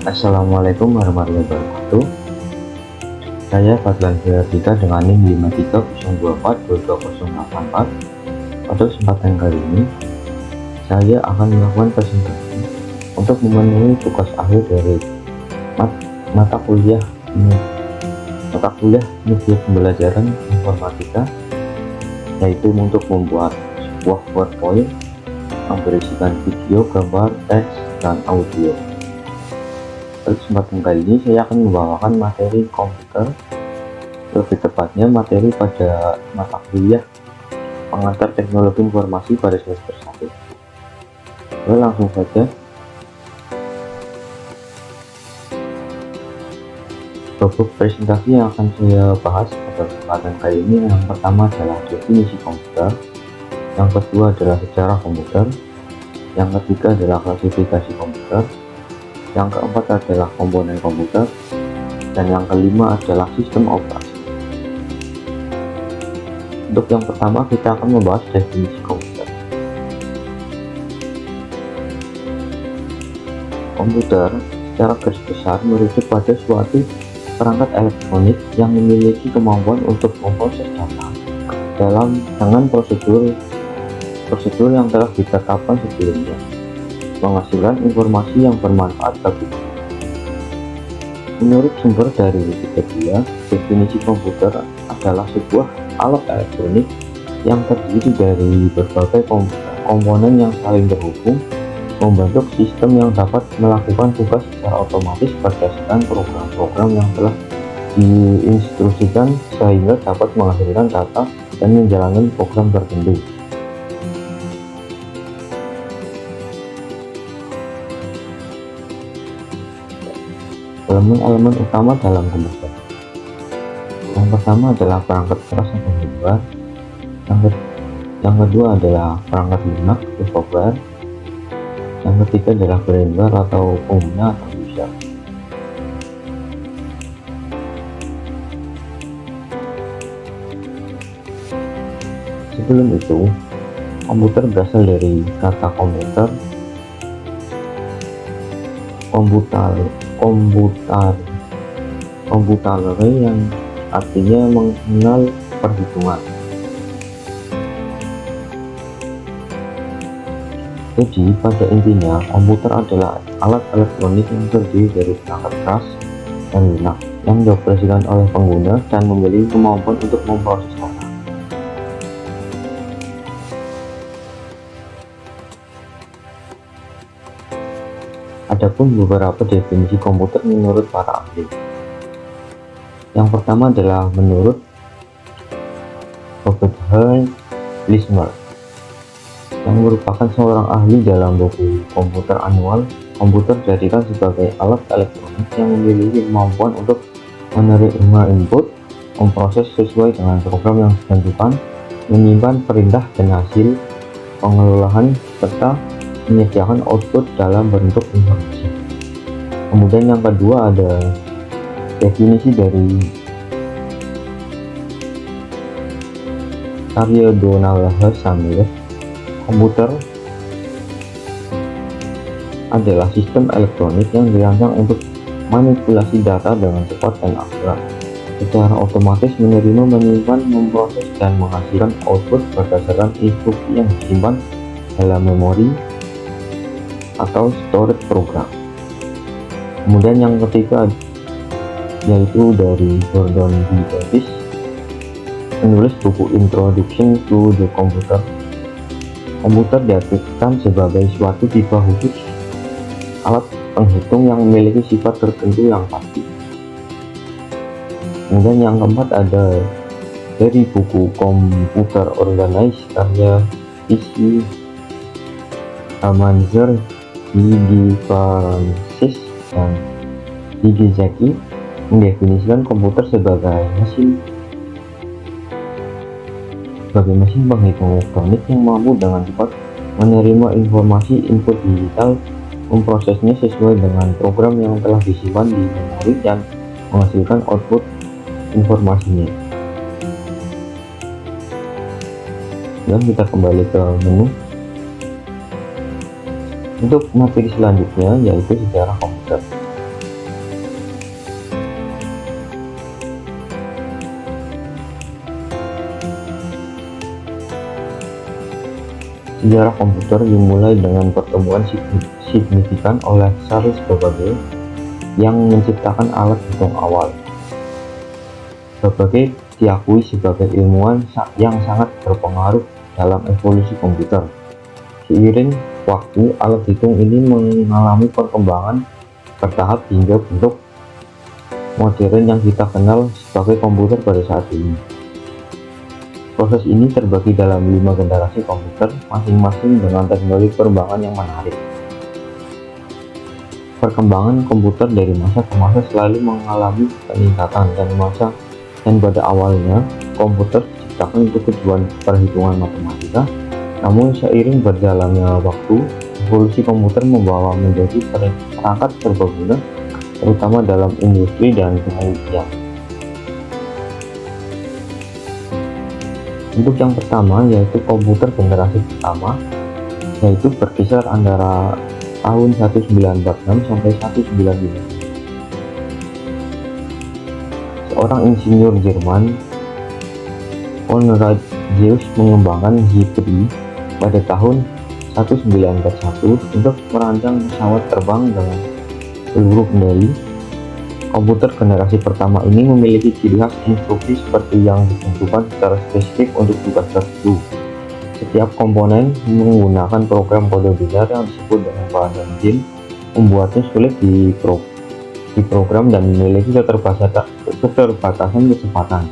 Assalamualaikum warahmatullahi wabarakatuh. Saya Fadlan Fiardika dengan NIM 5302422084. Pada kesempatan kali ini, saya akan melakukan presentasi untuk memenuhi tugas akhir dari mata kuliah media pembelajaran informatika, yaitu untuk membuat sebuah PowerPoint yang berisikan video, gambar, teks, dan audio. Pada kesempatan kali ini saya akan membawakan materi komputer, lebih tepatnya materi pada mata kuliah pengantar teknologi informasi pada semester 1. Langsung saja. Topik presentasi yang akan saya bahas pada kesempatan kali ini yang pertama adalah definisi komputer, yang kedua adalah sejarah komputer, yang ketiga adalah klasifikasi komputer, yang keempat adalah komponen komputer, dan yang kelima adalah sistem operasi. Untuk yang pertama, kita akan membahas definisi komputer. Komputer secara garis besar merujuk pada suatu perangkat elektronik yang memiliki kemampuan untuk memproses data dengan prosedur yang telah ditetapkan sebelumnya, menghasilkan informasi yang bermanfaat bagi kita. Menurut sumber dari Wikipedia, definisi komputer adalah sebuah alat elektronik yang terdiri dari berbagai komponen yang saling terhubung, membentuk sistem yang dapat melakukan tugas secara otomatis berdasarkan program-program yang telah diinstruksikan sehingga dapat menghasilkan data dan menjalankan program tertentu. Elemen-elemen utama dalam komputer. Yang pertama adalah perangkat keras atau hardware. Yang kedua adalah perangkat lunak atau software. Yang ketiga adalah firmware atau pengguna atau user. Sebelum itu, komputer berasal dari kata komputer, komputalere yang artinya mengenal perhitungan. Jadi pada intinya komputer adalah alat elektronik yang terdiri dari perangkat keras dan lunak yang dioperasikan oleh pengguna dan memiliki kemampuan untuk memproses data. Adapun beberapa definisi komputer menurut para ahli. Yang pertama adalah menurut Robert H. Lismer, yang merupakan seorang ahli dalam buku Komputer Annual. Komputer dijadikan sebagai alat elektronik yang memiliki kemampuan untuk menerima input, memproses sesuai dengan program yang ditentukan, menyimpan perintah dan hasil pengelolaan, serta menyediakan output dalam bentuk informasi. Kemudian yang kedua ada definisi dari Karya Donald H. Samuel. Komputer adalah sistem elektronik yang dirancang untuk manipulasi data dengan cepat dan akurat, secara otomatis menerima, menyimpan, memproses, dan menghasilkan output berdasarkan instruksi yang disimpan dalam memori atau storage program. Kemudian yang ketiga yaitu dari Gordon B. Davis, penulis buku Introduction to the Computer. Komputer diartikan sebagai suatu tipe khusus alat penghitung yang memiliki sifat tertentu yang pasti. Kemudian yang keempat ada dari buku Computer Organized karya Issy Amanzer, Gigi Francis, dan Gigi Zeki, mendefinisikan komputer sebagai mesin penghitung elektronik yang mampu dengan cepat menerima informasi input digital, memprosesnya sesuai dengan program yang telah disimpan di memori, dan menghasilkan output informasinya. Dan kita kembali ke menu. Untuk materi selanjutnya yaitu sejarah komputer. Sejarah komputer dimulai dengan pertemuan signifikan oleh Charles Babbage yang menciptakan alat hitung awal. Babbage diakui sebagai ilmuwan yang sangat berpengaruh dalam evolusi komputer. Seiring waktu, alat hitung ini mengalami perkembangan bertahap hingga bentuk modern yang kita kenal sebagai komputer pada saat ini. Proses ini terbagi dalam 5 generasi komputer, masing-masing dengan teknologi perkembangan yang menarik. Perkembangan komputer dari masa ke masa selalu mengalami peningkatan dan pada awalnya komputer diciptakan untuk tujuan perhitungan matematika. Namun seiring berjalannya waktu, evolusi komputer membawa menjadi perangkat serbaguna, terutama dalam industri dan penelitian. Untuk yang pertama yaitu komputer generasi pertama, yaitu berkisar antara tahun 1946 sampai 1995. Seorang insinyur Jerman, Konrad Zuse, mengembangkan Z3 pada tahun 1941 untuk merancang pesawat terbang dengan seluruh kendali. Komputer generasi pertama ini memiliki ciri khas instruksi seperti yang ditentukan secara spesifik untuk tugas tertentu. Setiap komponen menggunakan program kode besar yang disebut dengan bahasa mesin, membuatnya sulit diprogram dan memiliki keterbatasan kecepatan.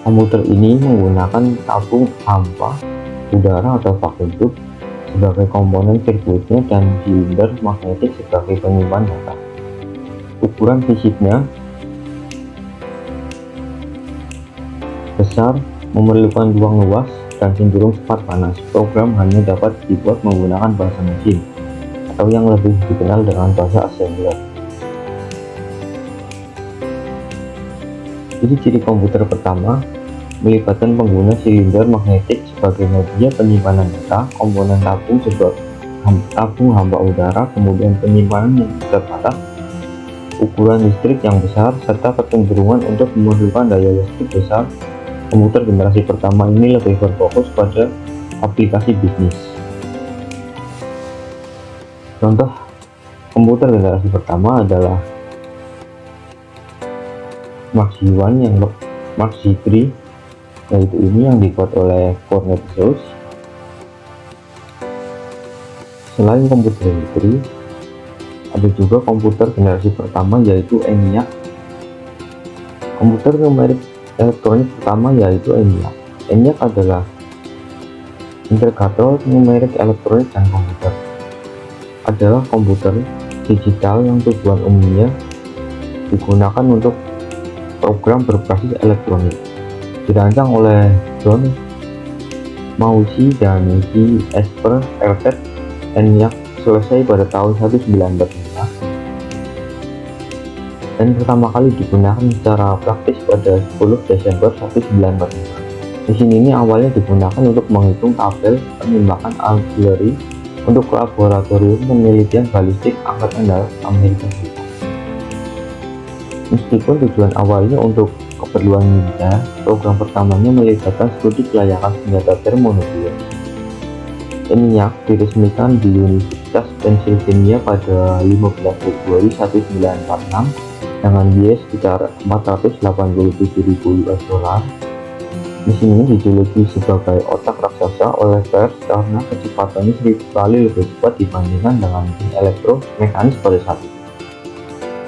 Komputer ini menggunakan tabung hampa udara atau vacuum tube sebagai komponen sirkuitnya dan silinder magnetik sebagai penyimpan data. Ukuran fisiknya besar, memerlukan ruang luas, dan cenderung cepat panas. Program hanya dapat dibuat menggunakan bahasa mesin atau yang lebih dikenal dengan bahasa assembler. Ciri-ciri komputer pertama melibatkan pengguna silinder magnetik sebagai media penyimpanan data, komponen tabung sebagai tabung hampa udara, kemudian penyimpanan yang terbatas, ukuran listrik yang besar, serta kecenderungan untuk memerlukan daya listrik besar. Komputer generasi pertama ini lebih berfokus pada aplikasi bisnis. Contoh komputer generasi pertama adalah Max Z3, yaitu ini yang dibuat oleh Konrad Zuse. Selain komputer Z3, ada juga komputer generasi pertama yaitu ENIAC. Komputer numerik elektronik pertama yaitu ENIAC. ENIAC adalah integrator numerik elektronik dan komputer. Adalah komputer digital yang tujuan umumnya digunakan untuk program berbasis elektronik. Dirancang oleh John Mauzy dan G. Esper Eltet, ENIAC selesai pada tahun 1945 dan pertama kali digunakan secara praktis pada 10 Desember 1945. Mesin ini awalnya digunakan untuk menghitung tabel penembakan artileri untuk laboratorium penelitian balistik Angkatan Darat Amerika Serikat. Meskipun tujuan awalnya untuk keperluan militer, program pertamanya melibatkan studi kelayakan senjata termonuklir. ENIAC diresmikan di Universitas Pennsylvania pada 15 Februari 1946 dengan biaya sekitar 487.000 US dollar. Mesin ini dijuluki sebagai otak raksasa oleh pers karena kecepatannya 1000 kali lebih cepat dibandingkan dengan mesin elektromekanis pada saat itu.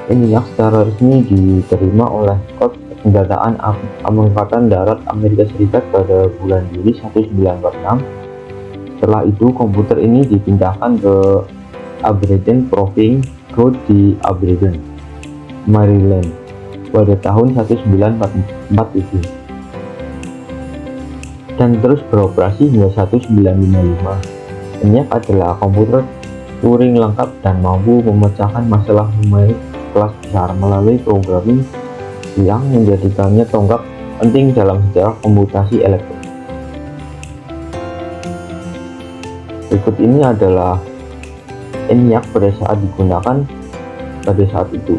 ENIAC secara resmi diterima oleh Kod Senjataan Angkatan Darat Amerika Serikat pada bulan Juli 1946. Setelah itu, komputer ini dipindahkan ke Aberdeen Proving Ground di Aberdeen, Maryland pada tahun 1947 dan terus beroperasi hingga 1955. ENIAC adalah komputer Turing lengkap dan mampu memecahkan masalah numerik kelas besar melalui programming yang menjadikannya tonggak penting dalam sejarah komputasi elektronik. Berikut ini adalah ENIAC pada saat digunakan pada saat itu.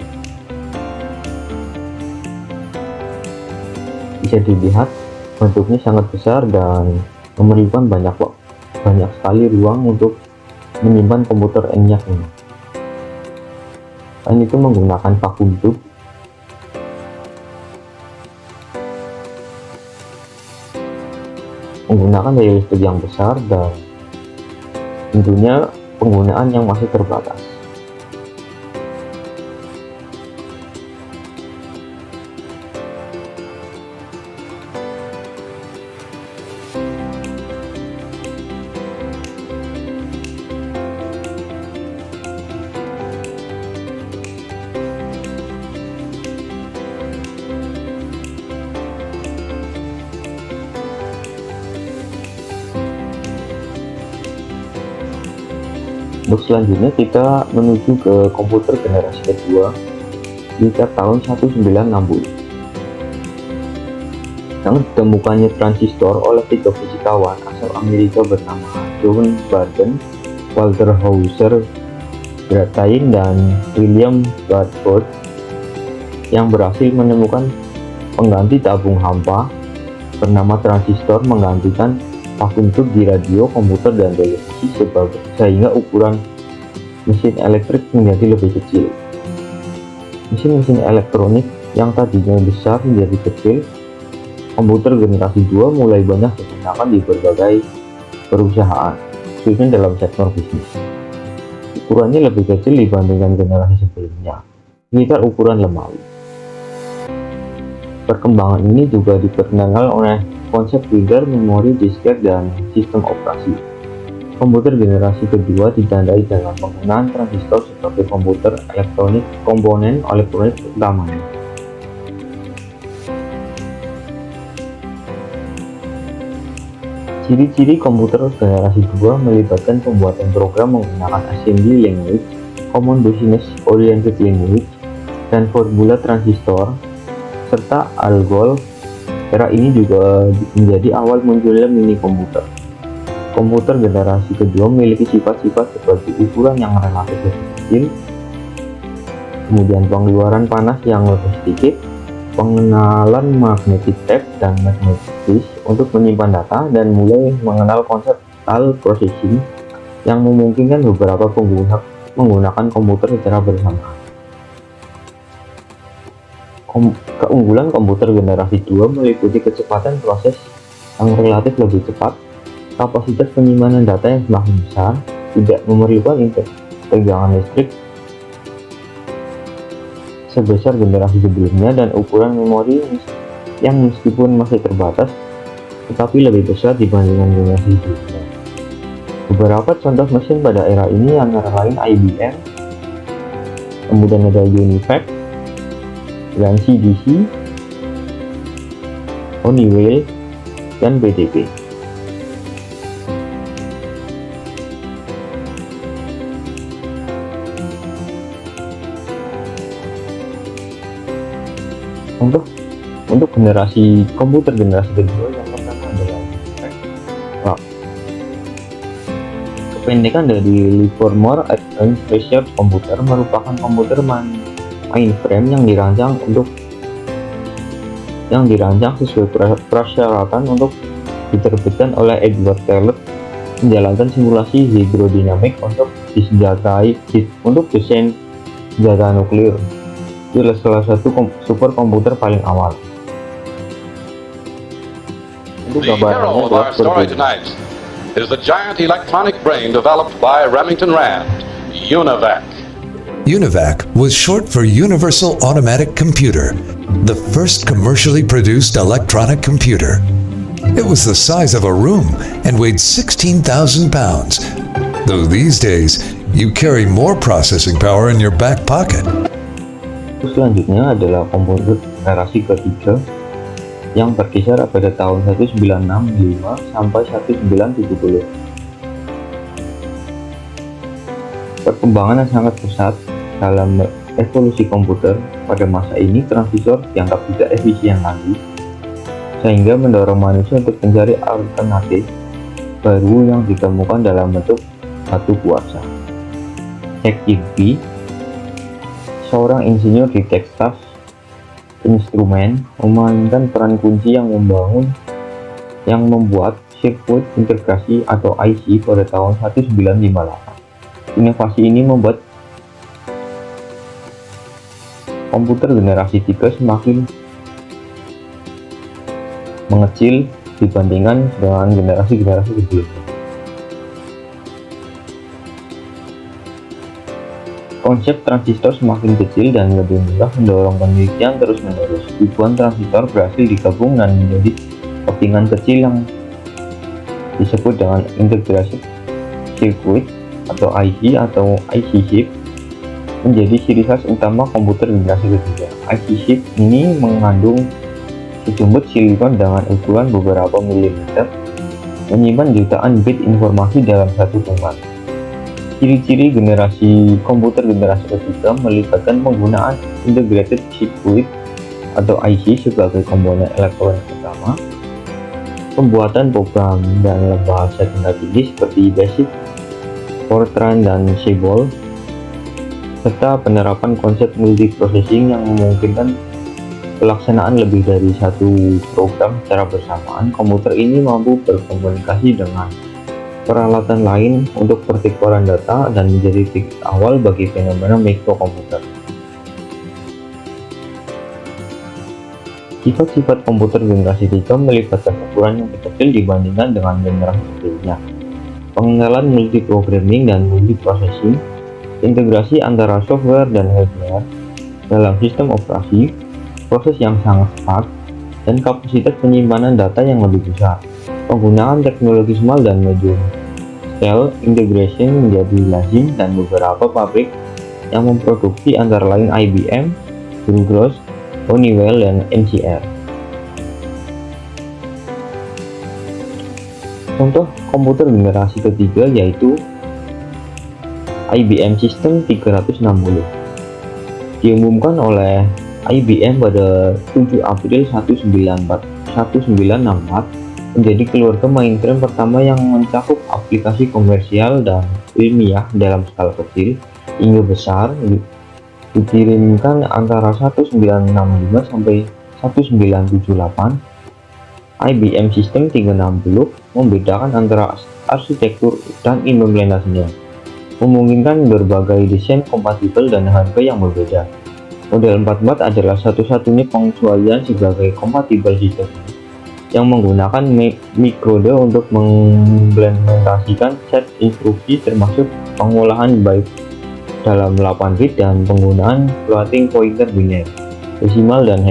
Bisa dilihat bentuknya sangat besar dan memerlukan banyak sekali ruang untuk menyimpan komputer ENIAC ini. Selain itu menggunakan vacuum tube, menggunakan daya listrik yang besar, dan tentunya penggunaan yang masih terbatas. Untuk selanjutnya kita menuju ke komputer generasi kedua sekitar tahun 1960. Yang ditemukannya transistor oleh tiga fisikawan asal Amerika bernama John Barton, Walter Hauser Bradtain, dan William Bradford yang berhasil menemukan pengganti tabung hampa bernama transistor menggantikan vacuum tube di radio, komputer, dan televisi sehingga ukuran mesin elektrik menjadi lebih kecil. Mesin-mesin elektronik yang tadinya besar menjadi kecil. Komputer generasi 2 mulai banyak digunakan di berbagai perusahaan, khususnya dalam sektor bisnis. Ukurannya lebih kecil dibandingkan generasi sebelumnya, sekitar ukuran lemari. Perkembangan ini juga diperkenalkan oleh konsep reader, memori, disket, dan sistem operasi. Komputer generasi kedua ditandai dengan penggunaan transistor sebagai komponen elektronik utamanya. Ciri-ciri komputer generasi 2 melibatkan pembuatan program menggunakan assembly language, common business oriented language, dan formula transistor, serta algol. Era ini juga menjadi awal munculnya mini komputer. Komputer generasi kedua memiliki sifat-sifat seperti ukuran yang relatif lebih kecil, kemudian pengeluaran panas yang lebih sedikit, pengenalan magnetic tape dan magnetic disk untuk menyimpan data, dan mulai mengenal konsep file processing yang memungkinkan beberapa pengguna menggunakan komputer secara bersamaan. Keunggulan komputer generasi 2 meliputi kecepatan proses yang relatif lebih cepat, kapasitas penyimpanan data yang semakin besar, tidak memerlukan tegangan listrik sebesar generasi sebelumnya, dan ukuran memori yang meskipun masih terbatas tetapi lebih besar dibandingkan generasi sebelumnya. Beberapa contoh mesin pada era ini antara lain IBM, kemudian ada Univac, dan CDC, Honeywell, dan BTP. Untuk generasi komputer generasi kedua yang pertama adalah Univac. Kependekan dari Livermore Advanced Research Computer merupakan komputer mainframe yang dirancang sesuai persyaratan untuk diterbitkan oleh Edward Teller, menjalankan simulasi hidrodinamik untuk desain senjata nuklir. Itu adalah salah satu superkomputer paling awal. The hero of our story tonight is the giant electronic brain developed by Remington Rand, Univac. UNIVAC was short for Universal Automatic Computer, the first commercially produced electronic computer. It was the size of a room and weighed 16,000 pounds, though these days you carry more processing power in your back pocket. Selanjutnya adalah komputer generasi ketiga yang berkisar pada tahun 1965 sampai 1970. Perkembangan yang sangat pesat dalam evolusi komputer pada masa ini, transistor dianggap tidak efisien lagi, sehingga mendorong manusia untuk mencari alternatif baru yang ditemukan dalam bentuk batu kuarsa. Jack Kirby, seorang insinyur di Texas Instruments, memainkan peran kunci yang membuat sirkuit integrasi atau IC pada tahun 1958. Inovasi ini membuat komputer generasi 3 semakin mengecil dibandingkan dengan generasi-generasi sebelumnya. Konsep transistor semakin kecil dan lebih mudah mendorong penelitian terus-menerus. Ribuan transistor berhasil digabung dan menjadi kepingan kecil yang disebut dengan integrasi circuit atau IC atau IC chip menjadi ciri khas utama komputer generasi ketiga. IC chip ini mengandung sejumput silikon dengan ukuran beberapa milimeter, menyimpan jutaan bit informasi dalam satu genggaman. Ciri-ciri generasi komputer generasi ketiga melibatkan penggunaan integrated circuit atau IC sebagai komponen elektronik utama, pembuatan program dan bahasa tingkat tinggi seperti BASIC, Fortran, dan CBOL, serta penerapan konsep multiprocessing yang memungkinkan pelaksanaan lebih dari satu program secara bersamaan. Komputer ini mampu berkomunikasi dengan peralatan lain untuk pertukaran data dan menjadi titik awal bagi fenomena mikrokomputer. Sifat-sifat komputer generasi 3 melibatkan ukuran yang kecil dibandingkan dengan generasi sebelumnya, pengenalan multiprogramming dan multiprocessing, integrasi antara software dan hardware dalam sistem operasi, proses yang sangat cepat, dan kapasitas penyimpanan data yang lebih besar. Penggunaan teknologi small dan medium scale integration menjadi lazim dan beberapa pabrik yang memproduksi antara lain IBM, Grundfos, Honeywell, dan NCR. Contoh komputer generasi ketiga yaitu IBM System 360. Diumumkan oleh IBM pada 7 April 1964 menjadi keluarga mainframe pertama yang mencakup aplikasi komersial dan ilmiah dalam skala kecil hingga besar, dikirimkan antara 1965 sampai 1978. IBM System 360 membedakan antara arsitektur dan implementasinya, memungkinkan berbagai desain kompatibel dan harga yang berbeda. Model 44 adalah satu-satunya pengecualian sebagai kompatibel sistem yang menggunakan microde untuk mengimplementasikan set instruksi termasuk pengolahan byte dalam 8 bit dan penggunaan floating pointer biner, desimal, dan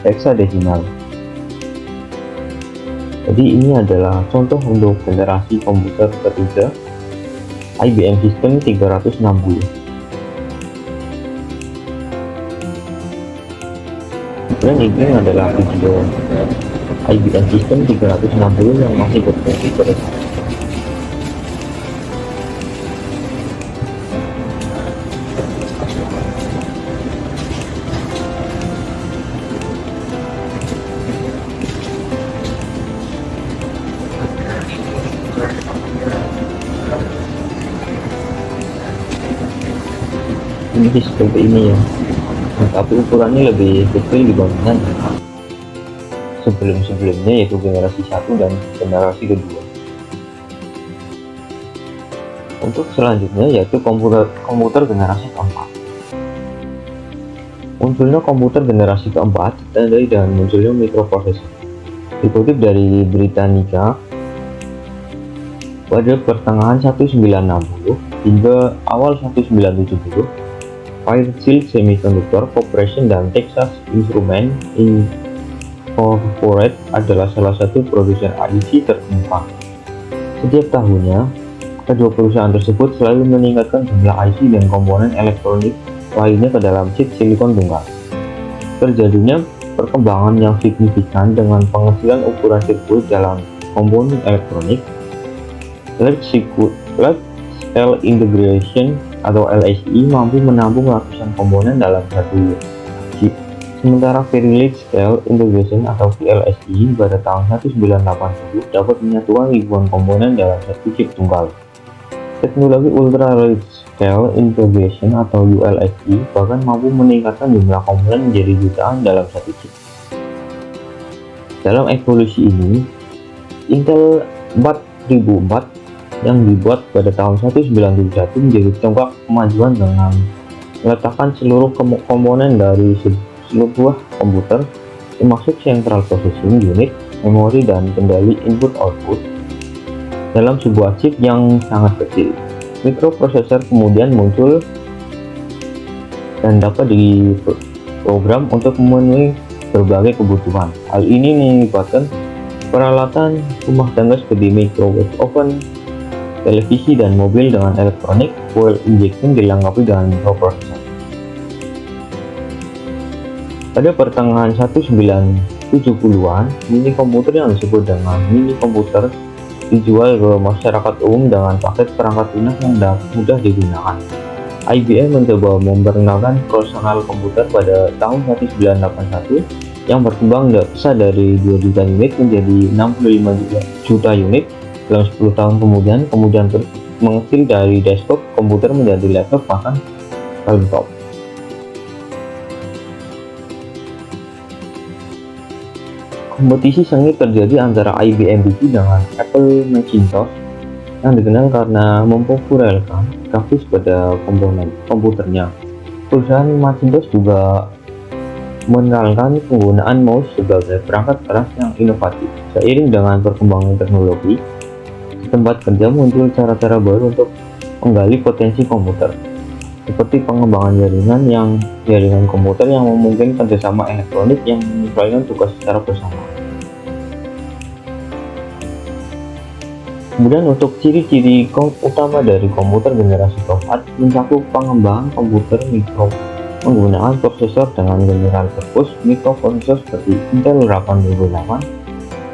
hexadesimal. Jadi ini adalah contoh untuk generasi komputer ketiga IBM System 360. Dan ini adalah video IBM System 360 yang masih berfungsi pada saat ini. Ini seperti ini ya, tapi ukurannya lebih kecil dibandingkan sebelum-sebelumnya, yaitu generasi 1 dan generasi kedua. Untuk selanjutnya yaitu komputer generasi keempat. Munculnya komputer generasi keempat ditandai dengan munculnya mikroprosesor. Dikutip dari Britannica, pada pertengahan 1960 hingga awal 1970, Fairchild Semiconductor Corporation dan Texas Instruments Incorporated adalah salah satu produsen IC terkemuka. Setiap tahunnya, kedua perusahaan tersebut selalu meningkatkan jumlah IC dan komponen elektronik lainnya ke dalam chip silikon tunggal. Terjadinya perkembangan yang signifikan dengan pengecilan ukuran sirkuit dalam komponen elektronik. Large Scale Integration atau LSI mampu menampung ratusan komponen dalam satu chip, sementara Very Large Scale Integration atau VLSI pada tahun 1980 dapat menyatukan ribuan komponen dalam satu chip tunggal. Teknologi Ultra Large Scale Integration atau ULSI bahkan mampu meningkatkan jumlah komponen menjadi jutaan dalam satu chip. Dalam evolusi ini, Intel 4004 yang dibuat pada tahun 1971 menjadi tonggak kemajuan dengan meletakkan seluruh komponen dari sebuah komputer, termasuk central processing unit, memori, dan kendali input-output, dalam sebuah chip yang sangat kecil. Mikroprosesor kemudian muncul dan dapat diprogram untuk memenuhi berbagai kebutuhan. Hal ini melibatkan peralatan rumah tangga seperti microwave oven, televisi, dan mobil dengan elektronik fuel injection dilengkapi dengan mikroprosesor. Pada pertengahan 1970-an, mini komputer yang disebut dengan mini komputer dijual ke masyarakat umum dengan paket perangkat lunak yang mudah digunakan. IBM mencoba memperkenalkan personal komputer pada tahun 1981 yang berkembang pesat dari 2 juta unit menjadi 65 juta unit dalam 10 tahun kemudian terus mengecil dari desktop komputer menjadi laptop bahkan tabletop. Kompetisi sengit terjadi antara IBM PC dengan Apple Macintosh yang dikenal karena mempopulerkan grafis pada komponen komputernya. Perusahaan Macintosh juga mengenalkan penggunaan mouse sebagai perangkat keras yang inovatif. Seiring dengan perkembangan teknologi, di tempat kerja muncul cara-cara baru untuk menggali potensi komputer, seperti pengembangan jaringan komputer yang memungkinkan kerjasama elektronik yang menyesuaikan tugas secara bersama. Kemudian untuk ciri-ciri utama dari komputer generasi keempat mencakup pengembangan komputer mikro menggunakan prosesor dengan general purpose microprocessor seperti Intel 888,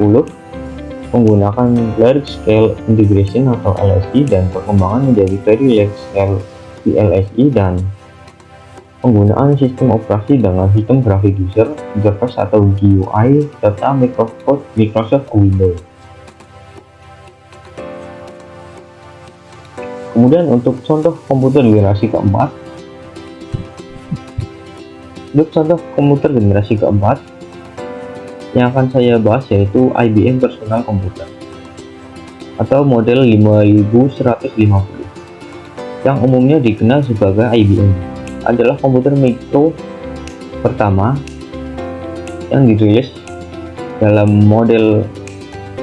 menggunakan large scale integration atau LSI dan perkembangan menjadi very large scale VLSI, dan penggunaan sistem operasi dengan sistem grafik user interface atau GUI serta Microsoft Windows. Kemudian untuk contoh komputer generasi keempat, yang akan saya bahas yaitu IBM Personal Computer atau model 5150 yang umumnya dikenal sebagai IBM, adalah komputer mikro pertama yang dirilis dalam model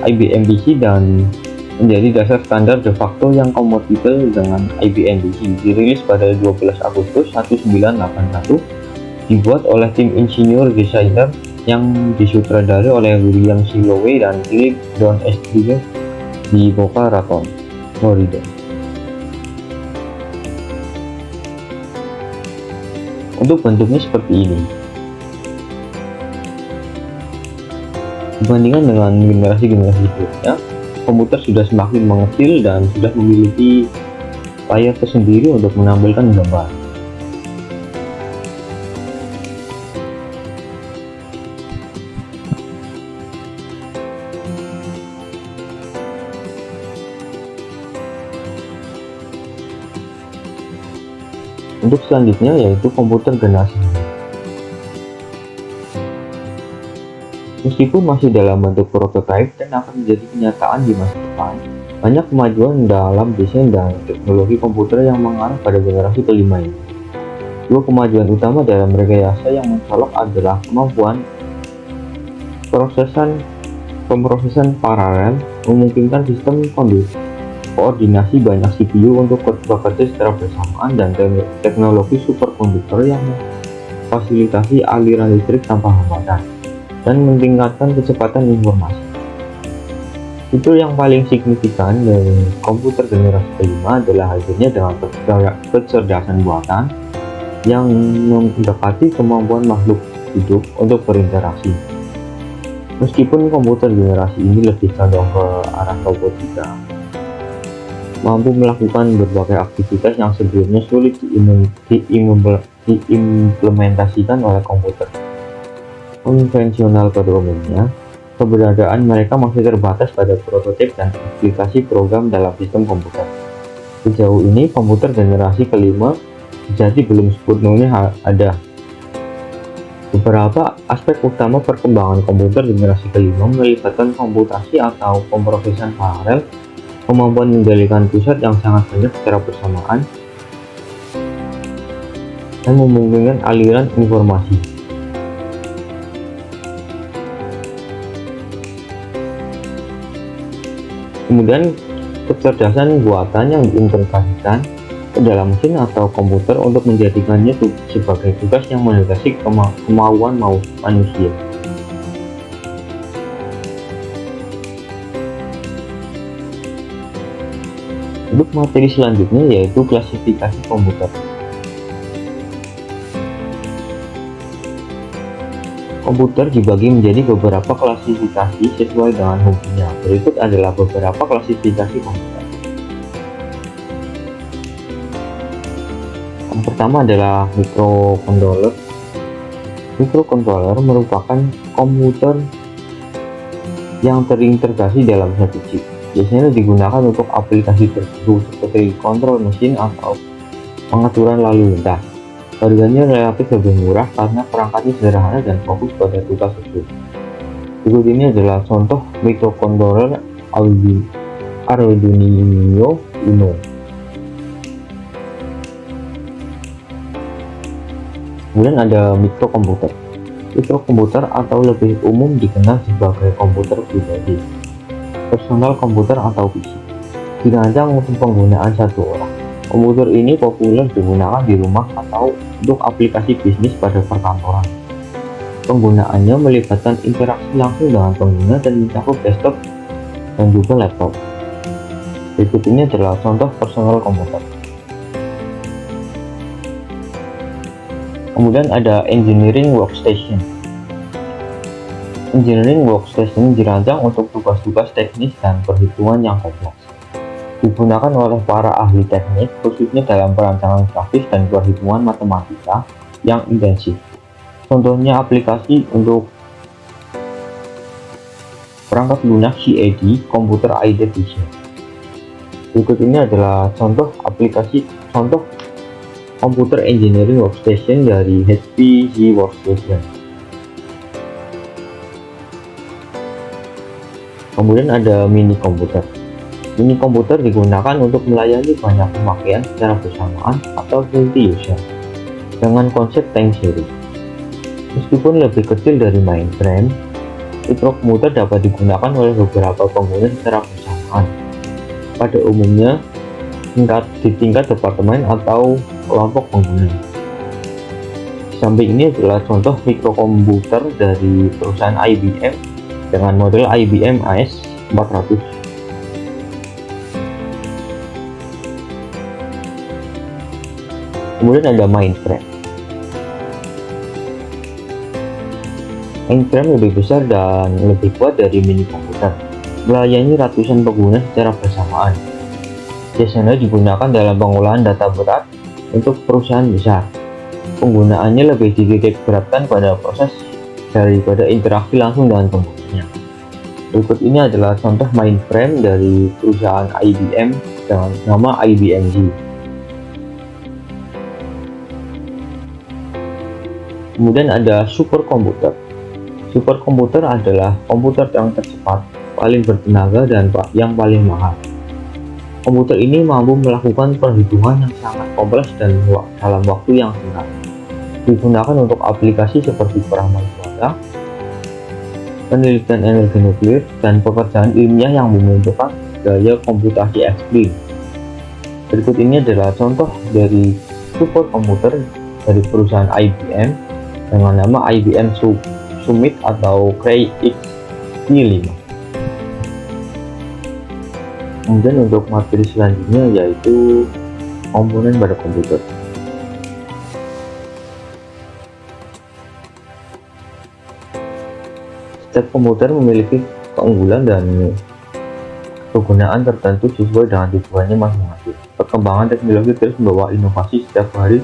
IBM PC dan menjadi dasar standar de facto yang kompatibel dengan IBM PC. Dirilis pada 12 Agustus 1981, dibuat oleh tim insinyur desainer yang disutradari oleh William C. Lowe dan Philip John S. di Boca Raton, Florida. Untuk bentuknya seperti ini. Dibandingkan dengan generasi-generasi sebelumnya, komputer sudah semakin mengecil dan sudah memiliki layar tersendiri untuk menampilkan gambar. Untuk selanjutnya yaitu komputer generasi 2. Meskipun masih dalam bentuk prototipe dan akan menjadi kenyataan di masa depan, banyak kemajuan dalam desain dan teknologi komputer yang mengarah pada generasi kelima ini. Dua kemajuan utama dalam rekayasa yang mencolok adalah kemampuan pemrosesan paralel, memungkinkan sistem koordinasi banyak CPU untuk bekerja secara bersamaan, dan teknologi superkomputer yang memfasilitasi aliran listrik tanpa hambatan dan meningkatkan kecepatan informasi. Fitur yang paling signifikan dari komputer generasi kelima adalah hadirnya dengan kecerdasan buatan yang mendekati kemampuan makhluk hidup untuk berinteraksi. Meskipun komputer generasi ini lebih condong ke arah robotika, mampu melakukan berbagai aktivitas yang sebelumnya sulit diimplementasikan oleh komputer konvensional pada umumnya. Keberadaan mereka masih terbatas pada prototip dan aplikasi program dalam sistem komputer. Sejauh ini komputer generasi kelima jadi belum sepenuhnya ada. Beberapa aspek utama perkembangan komputer generasi kelima melibatkan komputasi atau pemrosesan paralel, kemampuan mengendalikan pusat yang sangat banyak secara bersamaan, dan memungkinkan aliran informasi. Kemudian kecerdasan buatan yang diintegrasikan ke dalam mesin atau komputer untuk menjadikannya sebagai tugas yang mendeteksi kemauan manusia. Untuk materi selanjutnya yaitu klasifikasi komputer. Komputer dibagi menjadi beberapa klasifikasi sesuai dengan hobinya. Berikut adalah beberapa klasifikasi komputer. Yang pertama adalah microcontroller. Microcontroller merupakan komputer yang terintegrasi dalam satu chip. Biasanya digunakan untuk aplikasi tertentu seperti kontrol mesin atau pengaturan lalu lintas. Harganya relatif lebih murah karena perangkatnya sederhana dan fokus pada tugas tersebut. Berikut ini adalah contoh microcontroller Arduino Uno. Kemudian ada mikrokomputer. Mikrokomputer atau lebih umum dikenal sebagai komputer pribadi, personal komputer atau PC, dirancang untuk penggunaan satu orang. Komputer ini populer digunakan di rumah atau untuk aplikasi bisnis pada perkantoran. Penggunaannya melibatkan interaksi langsung dengan pengguna dan mencakup desktop dan juga laptop. Berikut ini adalah contoh personal komputer. Kemudian ada engineering workstation. Engineering workstation dirancang untuk tugas-tugas teknis dan perhitungan yang kompleks. Digunakan oleh para ahli teknik, khususnya dalam perancangan grafis dan perhitungan matematika yang intensif. Contohnya aplikasi untuk perangkat lunak CAD, Computer Aided Vision. Berikut ini adalah contoh komputer engineering workstation dari HP Z Workstation. Kemudian ada mini komputer. Mini komputer digunakan untuk melayani banyak pemakaian secara bersamaan atau multi-user dengan konsep time series. Meskipun lebih kecil dari mainframe, mikrokomputer dapat digunakan oleh beberapa pengguna secara bersamaan. Pada umumnya, di tingkat departemen atau kelompok pengguna. Di samping ini adalah contoh mikrokomputer dari perusahaan IBM dengan model IBM AS400. Kemudian ada mainframe. Mainframe lebih besar dan lebih kuat dari mini komputer, melayani ratusan pengguna secara bersamaan. Biasanya digunakan dalam pengolahan data berat untuk perusahaan besar. Penggunaannya lebih dititik beratkan pada proses daripada interaksi langsung dengan penggunanya. Berikut ini adalah contoh mainframe dari perusahaan IBM dengan nama IBM Z. Kemudian ada superkomputer. Superkomputer adalah komputer yang tercepat, paling bertenaga, dan yang paling mahal. Komputer ini mampu melakukan perhitungan yang sangat kompleks dan dalam waktu yang singkat. Digunakan untuk aplikasi seperti peramal cuaca, penelitian energi nuklir, dan pekerjaan ilmiah yang membutuhkan gaya komputasi ekstrim. Berikut ini adalah contoh dari superkomputer dari perusahaan IBM dengan nama IBM Summit atau Cray X-5. Kemudian untuk materi selanjutnya yaitu komponen pada komputer. Setiap komputer memiliki keunggulan dan kegunaan tertentu sesuai dengan tujuannya masing-masing. Perkembangan teknologi terus membawa inovasi setiap hari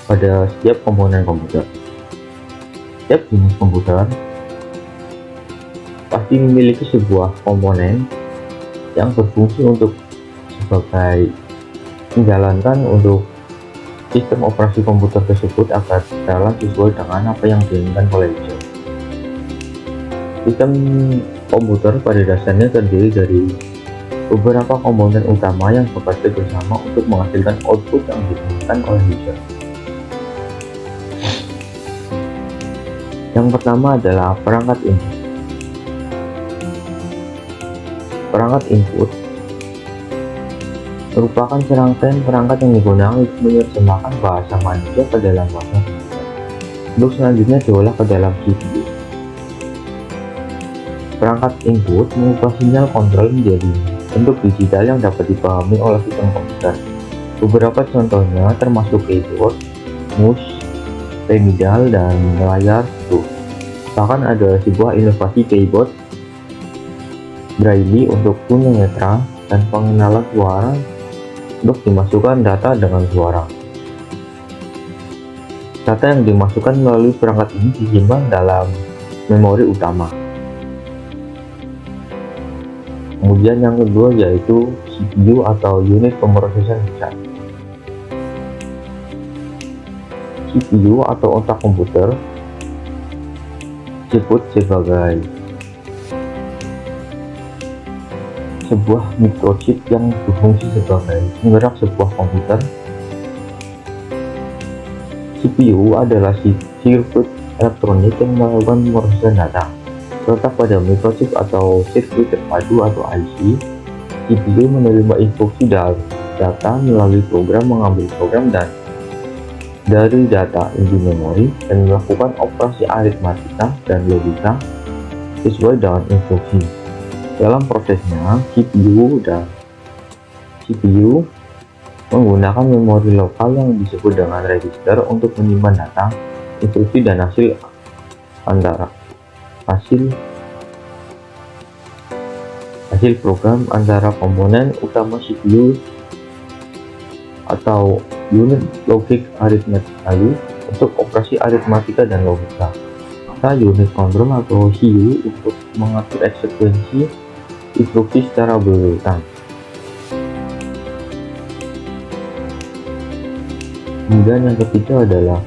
pada setiap komponen komputer. Setiap jenis komputer pasti memiliki sebuah komponen yang berfungsi untuk sebagai menjalankan untuk sistem operasi komputer tersebut agar jalan sesuai dengan apa yang diinginkan oleh user. Sistem komputer pada dasarnya terdiri dari beberapa komponen utama yang bekerja bersama untuk menghasilkan output yang diinginkan oleh user. Yang pertama adalah perangkat input. Perangkat input merupakan serangkaian perangkat yang digunakan untuk menerjemahkan bahasa manusia ke dalam bahasa komputer, untuk selanjutnya diolah ke dalam CPU. Perangkat input mengubah sinyal kontrol menjadi bentuk digital yang dapat dipahami oleh sistem komputer. Beberapa contohnya termasuk keyboard, mouse, remedial, dan layar sentuh. Bahkan ada sebuah inovasi keyboard Braille untuk tunanetra dan pengenalan suara untuk dimasukkan data dengan suara. Data yang dimasukkan melalui perangkat ini disimpan dalam memori utama. Kemudian yang kedua yaitu CPU atau unit pemrosesan besar. CPU atau otak komputer disebut sebagai sebuah microchip yang berfungsi sebagai penggerak sebuah komputer. CPU adalah sirkuit elektronik yang melakukan pemrosesan data. Terletak pada microchip atau sirkuit terpadu atau IC, CPU menerima instruksi data melalui program, mengambil program dan dari data inti memori dan melakukan operasi aritmatika dan logika sesuai dengan instruksi. Dalam prosesnya, CPU menggunakan memori lokal yang disebut dengan register untuk menyimpan data, instruksi, dan hasil program antara komponen utama CPU atau unit logik aritmatika untuk operasi aritmatika dan logika, serta unit kontrol atau CPU untuk mengatur eksekusi instruksi secara berurutan. Kemudian yang ketiga adalah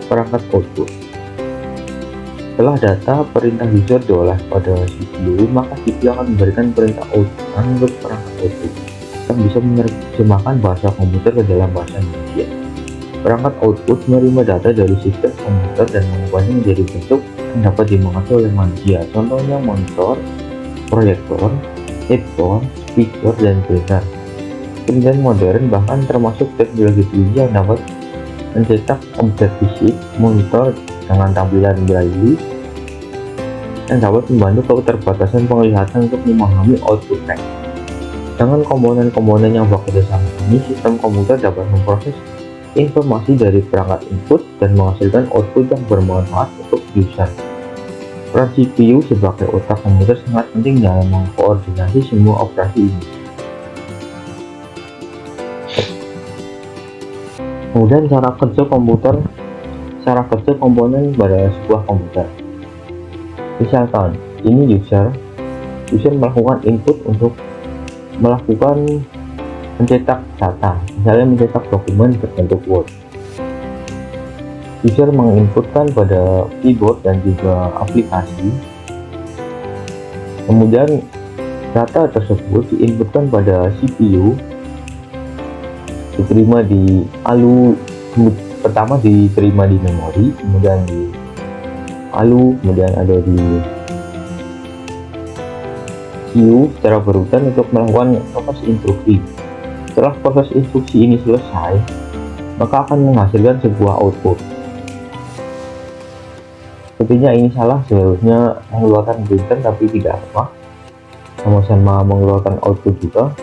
perangkat output. Setelah data perintah user diolah pada CPU, maka CPU akan memberikan perintah output untuk perangkat output yang bisa menerjemahkan bahasa komputer ke dalam bahasa manusia. Perangkat output menerima data dari sistem komputer dan mengubahnya menjadi bentuk yang dapat dimengerti oleh manusia. Contohnya monitor, proyektor, headphone, speaker, dan printer. Printer modern bahkan termasuk teknologi tinggi yang dapat mencetak objek fisik, monitor dengan tampilan braille yang dapat membantu keterbatasan penglihatan untuk memahami output teks. Dengan komponen-komponen yang bekerja sama ini, sistem komputer dapat memproses informasi dari perangkat input dan menghasilkan output yang bermanfaat untuk user. Peran CPU sebagai otak komputer sangat penting dalam mengkoordinasi semua operasi ini. Kemudian cara kerja komponen pada sebuah komputer. Misalkan ini user melakukan input untuk melakukan mencetak data, misalnya mencetak dokumen berbentuk Word. User menginputkan pada keyboard dan juga aplikasi. Kemudian data tersebut diinputkan pada CPU, diterima di pertama diterima di memori, kemudian di kemudian ada di CPU secara berurutan untuk melakukan proses instruksi. Setelah proses instruksi ini selesai, maka akan menghasilkan sebuah output. Sepertinya ini salah, seharusnya mengeluarkan printer, tapi tidak apa, sama-sama mengeluarkan output juga.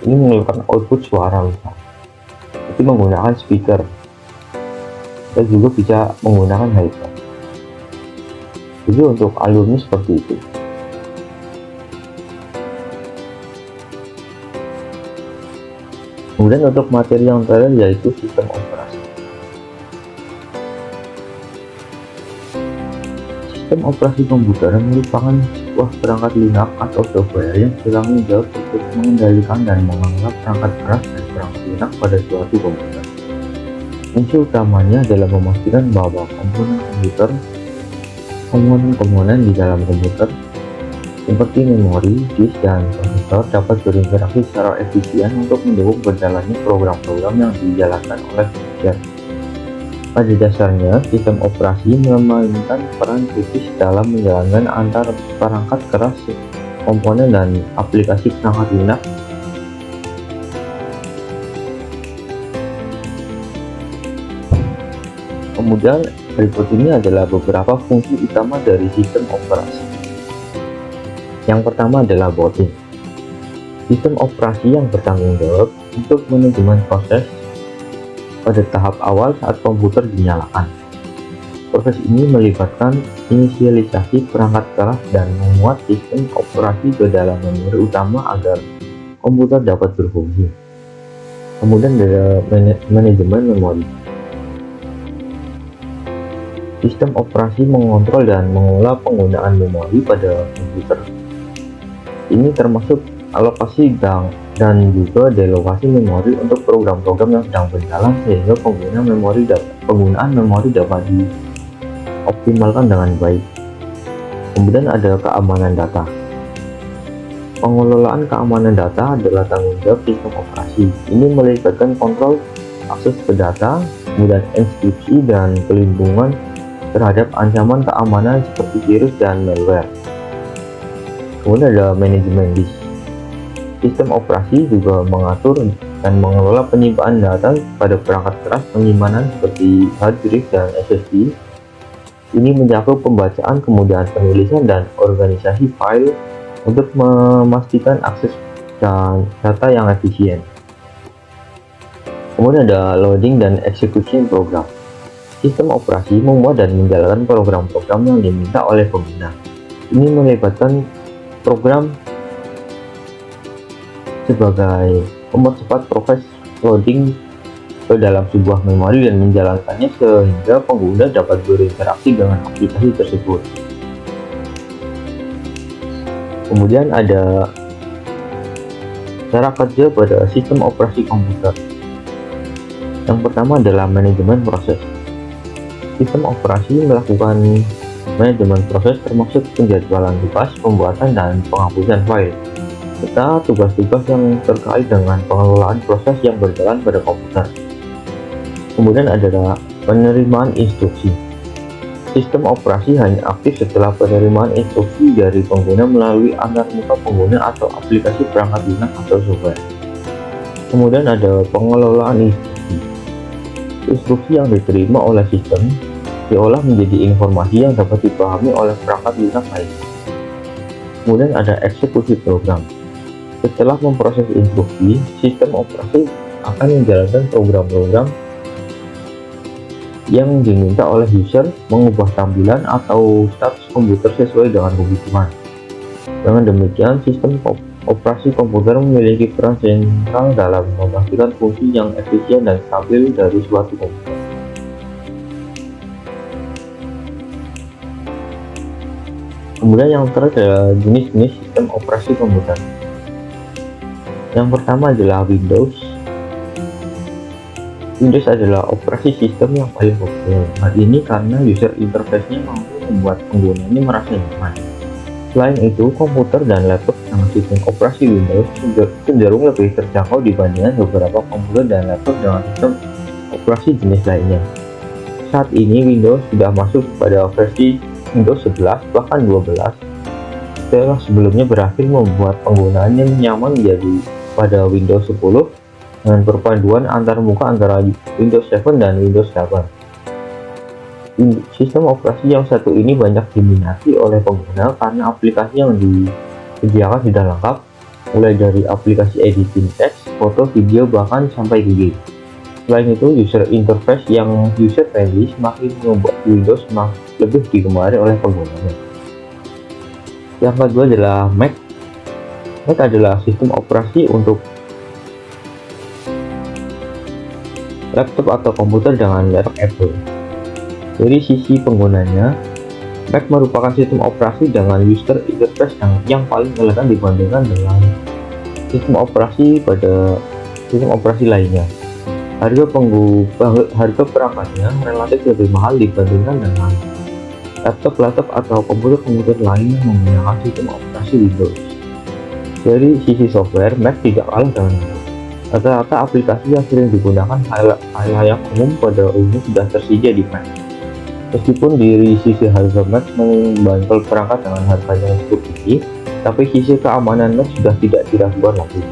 Ini mengeluarkan output suara misalnya, itu menggunakan speaker, dan juga bisa menggunakan headphone. Jadi untuk alurnya seperti itu. Kemudian untuk materi yang terakhir yaitu sistem operasi. Sistem operasi komputer merupakan sebuah perangkat lunak atau software yang bertanggung jawab untuk mengendalikan dan mengelola perangkat keras dan perangkat lunak pada suatu komputer. Fungsi utamanya adalah memastikan bahwa komponen di dalam komputer seperti memori, disk, dan prosesor dapat berinteraksi secara efisien untuk mendukung berjalannya program-program yang dijalankan oleh user. Pada dasarnya, sistem operasi memainkan peran kritis dalam menjalankan antar perangkat keras, komponen, dan aplikasi perangkat lunak. Kemudian berikut ini adalah beberapa fungsi utama dari sistem operasi. Yang pertama adalah booting. Sistem operasi yang bertanggung jawab untuk manajemen proses pada tahap awal saat komputer dinyalakan. Proses ini melibatkan inisialisasi perangkat keras dan memuat sistem operasi ke dalam memori utama agar komputer dapat berfungsi. Kemudian ada manajemen memori. Sistem operasi mengontrol dan mengelola penggunaan memori pada komputer. Ini termasuk alokasi dan juga delokasi memori untuk program-program yang sedang berjalan sehingga penggunaan memori dapat dioptimalkan dengan baik. Kemudian ada keamanan data. Pengelolaan keamanan data adalah tanggung jawab sistem operasi. Ini melibatkan kontrol akses ke data, kemudian enkripsi dan pelindungan terhadap ancaman keamanan seperti virus dan malware. Kemudian ada manajemen disk. Sistem operasi juga mengatur dan mengelola penyimpanan data pada perangkat keras penyimpanan seperti hard disk dan SSD. Ini mencakup pembacaan, kemudian penulisan dan organisasi file untuk memastikan akses dan data yang efisien. Kemudian ada loading dan execution program. Sistem operasi memuat dan menjalankan program-program yang diminta oleh pengguna. Ini melibatkan program sebagai mempercepat proses loading ke dalam sebuah memori dan menjalankannya sehingga pengguna dapat berinteraksi dengan aplikasi tersebut. Kemudian ada cara kerja pada sistem operasi komputer. Yang pertama adalah manajemen proses. Sistem operasi melakukan manajemen proses termasuk penjadwalan tugas, pembuatan dan penghapusan file, serta tugas-tugas yang terkait dengan pengelolaan proses yang berjalan pada komputer. Kemudian ada penerimaan instruksi. Sistem operasi hanya aktif setelah penerimaan instruksi dari pengguna melalui antarmuka pengguna atau aplikasi perangkat lunak atau software. Kemudian ada pengelolaan instruksi. Instruksi yang diterima oleh sistem diolah menjadi informasi yang dapat dipahami oleh perangkat lunak lain. Kemudian ada eksekusi program. Setelah memproses instruksi, sistem operasi akan menjalankan program-program yang diminta oleh user, mengubah tampilan atau status komputer sesuai dengan kebutuhan. Dengan demikian, sistem operasi komputer memiliki peran sentral dalam memastikan fungsi yang efisien dan stabil dari suatu komputer. Kemudian yang terakhir adalah jenis-jenis sistem operasi komputer. Yang pertama adalah Windows. Windows adalah operasi sistem yang paling populer. Hal ini karena user interface-nya mampu membuat penggunanya merasa nyaman. Selain itu, komputer dan laptop dengan sistem operasi Windows cenderung lebih terjangkau dibandingkan beberapa komputer dan laptop dengan sistem operasi jenis lainnya. Saat ini Windows sudah masuk pada versi Windows 11 bahkan 12 setelah sebelumnya berhasil membuat penggunaannya nyaman menjadi pada Windows 10 dengan perpaduan antarmuka antara Windows 7 dan Windows 8. Sistem operasi yang satu ini banyak diminati oleh pengguna karena aplikasi yang disediakan sudah lengkap, mulai dari aplikasi editing teks, foto, video, bahkan sampai game. Selain itu, user interface yang user-friendly semakin membuat Windows lebih digemari oleh penggunanya. Yang kedua adalah Mac. Mac adalah sistem operasi untuk laptop atau komputer dengan merek Apple. Dari sisi penggunanya, Mac merupakan sistem operasi dengan user interface yang paling elegan dibandingkan dengan sistem operasi lainnya. Harga perangkatnya relatif lebih mahal dibandingkan dengan laptop atau komputer lain yang menggunakan sistem operasi Windows. Dari sisi software, Mac tidak kalah dengan Windows. Rata-rata aplikasi yang sering digunakan halayak umum pada umumnya sudah tersedia di Mac. Meskipun dari sisi harga Mac membantu perangkat dengan harganya yang cukup tinggi, tapi sisi keamanan Mac sudah tidak diragukan lagi.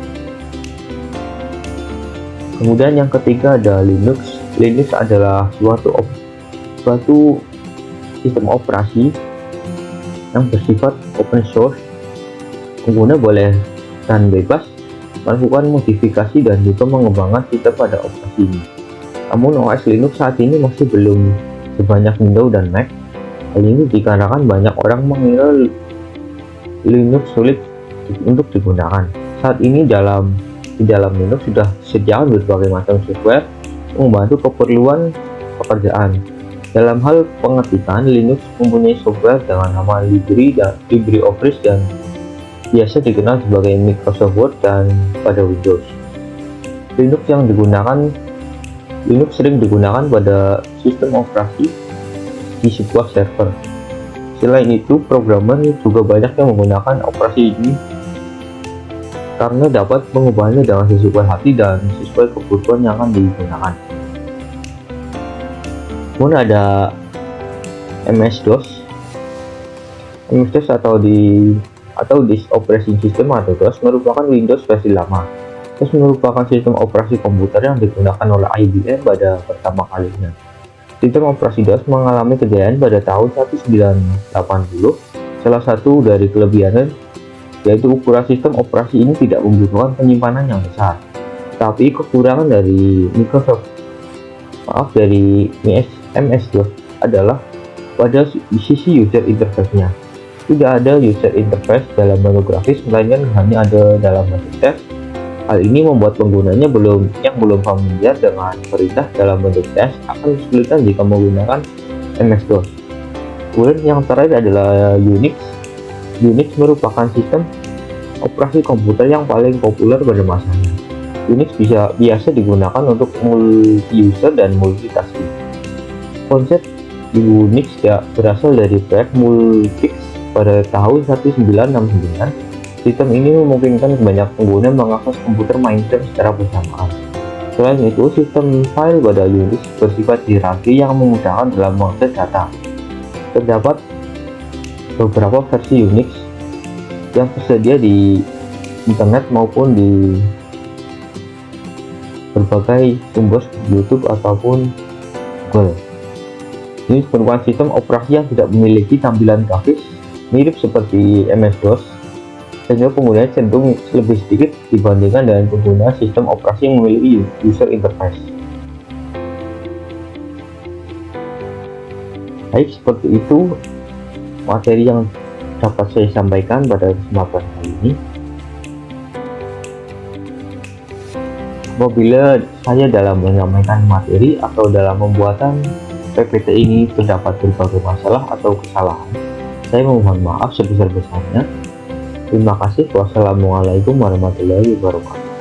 Kemudian yang ketiga ada Linux. Linux adalah suatu sistem operasi yang bersifat open source. Pengguna boleh dan bebas melakukan modifikasi dan juga mengembangkan sistem pada operasi ini. Namun OS Linux saat ini masih belum sebanyak Windows dan Mac. Hal ini dikarenakan banyak orang mengira Linux sulit untuk digunakan. Saat ini di dalam Linux sudah disediakan berbagai macam software membantu keperluan pekerjaan. Dalam hal pengetikan, Linux mempunyai software dengan nama LibreOffice dan biasa dikenal sebagai Microsoft Word dan pada Windows. Linux sering digunakan pada sistem operasi di sebuah server. Selain itu, programmer juga banyak yang menggunakan operasi ini karena dapat mengubahnya dengan sesuai hati dan sesuai kebutuhan yang akan digunakan. Kemudian ada MS-DOS. MS-DOS atau Disk Operating System atau DOS merupakan Windows versi lama. DOS merupakan sistem operasi komputer yang digunakan oleh IBM pada pertama kalinya. Sistem operasi DOS mengalami kejayaan pada tahun 1980. Salah satu dari kelebihannya yaitu ukuran sistem operasi ini tidak membutuhkan penyimpanan yang besar. Tapi kekurangan dari MS-DOS adalah pada sisi user interface-nya. Tidak ada user interface dalam menu grafis, melainkan hanya ada dalam bentuk teks. Hal ini membuat penggunanya yang belum familiar dengan perintah dalam bentuk teks akan kesulitan jika menggunakan MS-DOS. Kemudian yang terakhir adalah Unix. Unix merupakan sistem operasi komputer yang paling populer pada masanya. Unix biasa digunakan untuk multi-user dan multitasking. Konsep Unix berasal dari proyek Multics pada tahun 1969. Sistem ini memungkinkan banyak pengguna mengakses komputer mainframe secara bersamaan. Selain itu, sistem file pada Unix bersifat hierarki yang memudahkan dalam mengakses data. Terdapat beberapa versi Unix yang tersedia di internet maupun di berbagai sumber YouTube ataupun Google. Ini merupakan sistem operasi yang tidak memiliki tampilan grafis mirip seperti MS-DOS, sehingga penggunanya cenderung lebih sedikit dibandingkan dengan pengguna sistem operasi yang memiliki user interface. Baik, seperti itu materi yang dapat saya sampaikan pada kesempatan kali ini. Apabila saya dalam menyampaikan materi atau dalam pembuatan PPT ini terdapat berbagai masalah atau kesalahan, saya mohon maaf sebesar-besarnya. Terima kasih. Wassalamualaikum warahmatullahi wabarakatuh.